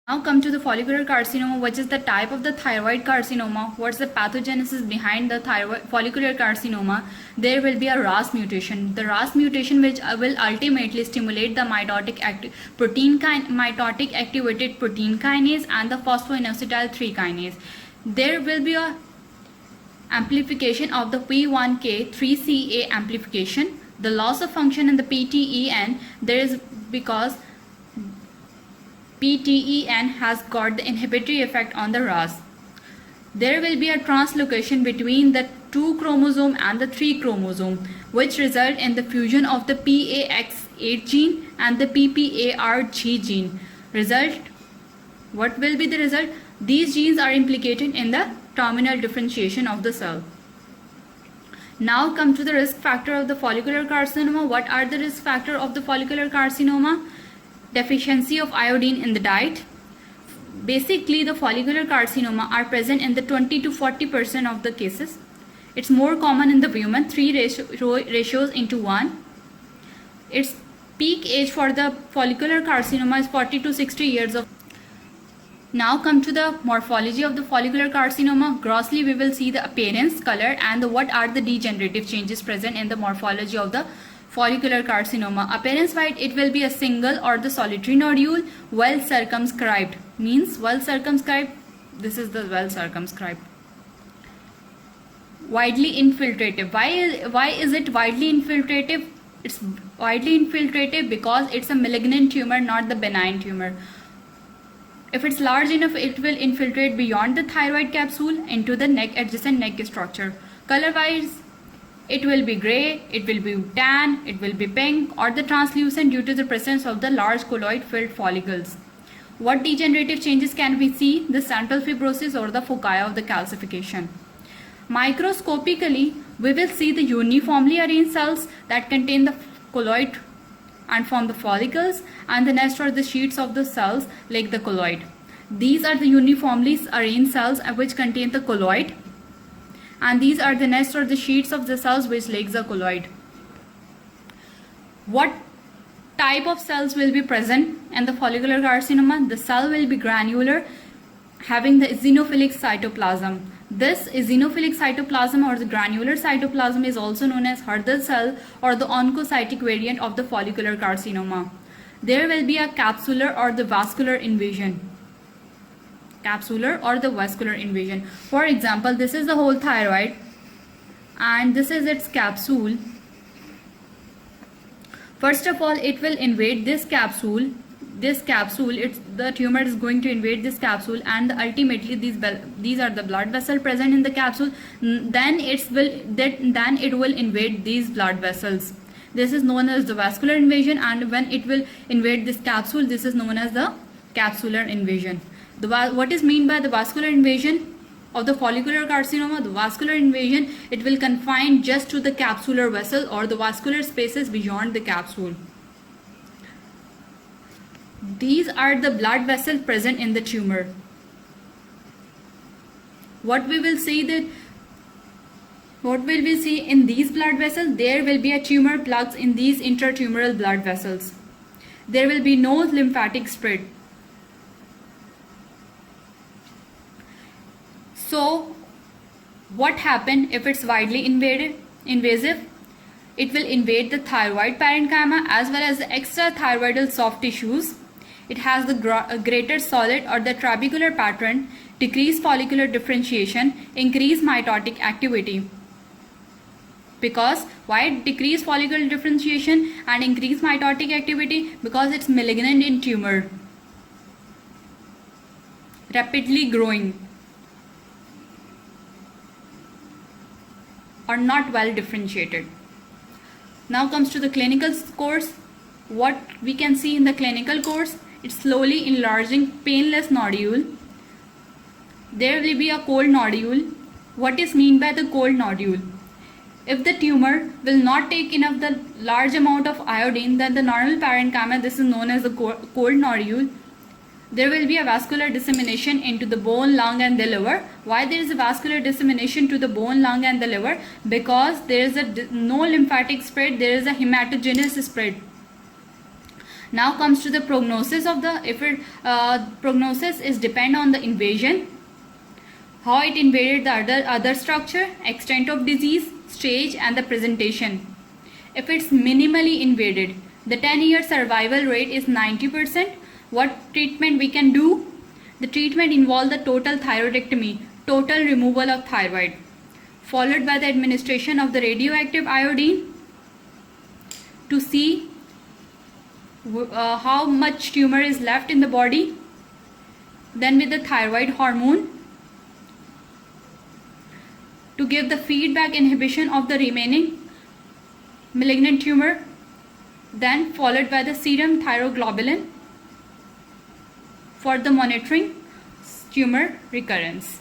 Now come to the follicular carcinoma, which is the type of the thyroid carcinoma. What's the pathogenesis behind the thyroid follicular carcinoma? There will be a RAS mutation. The RAS mutation which will ultimately stimulate the mitotic activated protein kinase and the phosphoinositide 3 kinase. There will be a amplification of the P1K3CA amplification. The loss of function in the PTEN there is because PTEN has got the inhibitory effect on the RAS. There will be a translocation between the 2 chromosome and the 3 chromosome, which result in the fusion of the PAX8 gene and the PPARG gene. What will be the result? These genes are implicated in the terminal differentiation of the cell. Now come to the risk factor of the follicular carcinoma. What are the risk factor of the follicular carcinoma? Deficiency of iodine in the diet. Basically, the follicular carcinoma are present in the 20 to 40% of the cases. It's more common in the women, 3 ratios into 1. Its peak age for the follicular carcinoma is 40 to 60 years of. Now come to the morphology of the follicular carcinoma. Grossly, we will see the appearance, color, and what are the degenerative changes present in the morphology of the follicular carcinoma. Appearance wise, it will be a single or the solitary nodule, well circumscribed. Means well circumscribed. This is the well circumscribed. Widely infiltrative. Why is it widely infiltrative? It's widely infiltrative because it's a malignant tumor, not the benign tumor. If it's large enough, it will infiltrate beyond the thyroid capsule into the adjacent neck structure. Color wise, it will be gray, it will be tan, it will be pink or the translucent due to the presence of the large colloid filled follicles. What degenerative changes can we see? The central fibrosis or the foci of the calcification. Microscopically, we will see the uniformly arranged cells that contain the colloid and form the follicles, and the nest or the sheets of the cells like the colloid. These are the uniformly arranged cells which contain the colloid, and these are the nests or the sheets of the cells which like the colloid. What type of cells will be present in the follicular carcinoma? The cell will be granular, having the eosinophilic cytoplasm. This eosinophilic cytoplasm or the granular cytoplasm is also known as Hurder cell or the oncocytic variant of the follicular carcinoma. There will be a capsular or the vascular invasion. For example, this is the whole thyroid and this is its capsule. First of all, it will invade this capsule. The tumor is going to invade this capsule, and ultimately these are the blood vessels present in the capsule. Then it will invade these blood vessels. This is known as the vascular invasion, and when it will invade this capsule, this is known as the capsular invasion. What is meant by the vascular invasion of the follicular carcinoma? The vascular invasion, it will confine just to the capsular vessel or the vascular spaces beyond the capsule. These are the blood vessels present in the tumor. What we will see in these blood vessels? There will be a tumor plugs in these intratumoral blood vessels. There will be no lymphatic spread. So, what happens if it's widely invasive? It will invade the thyroid parenchyma as well as the extrathyroidal soft tissues. It has the greater solid or the trabecular pattern, decreased follicular differentiation, increased mitotic activity. Because why decreased follicular differentiation and increased mitotic activity? Because it's malignant in tumor, rapidly growing, or not well differentiated. Now comes to the clinical course. What we can see in the clinical course? It's slowly enlarging painless nodule. There will be a cold nodule. What is meant by the cold nodule? If the tumor will not take enough the large amount of iodine, then the normal parenchyma, this is known as the cold nodule. There will be a vascular dissemination into the bone, lung and the liver. Why there is a vascular dissemination to the bone, lung and the liver? Because there is no lymphatic spread, there is a hematogenous spread. Now comes to the prognosis of the, prognosis is depend on the invasion, how it invaded the other structure, extent of disease, stage and the presentation. If it's minimally invaded, the 10-year survival rate is 90%. What treatment we can do? The treatment involves the total thyroidectomy, total removal of thyroid, followed by the administration of the radioactive iodine to see how much tumor is left in the body. Then with the thyroid hormone to give the feedback inhibition of the remaining malignant tumor, then followed by the serum thyroglobulin for the monitoring tumor recurrence.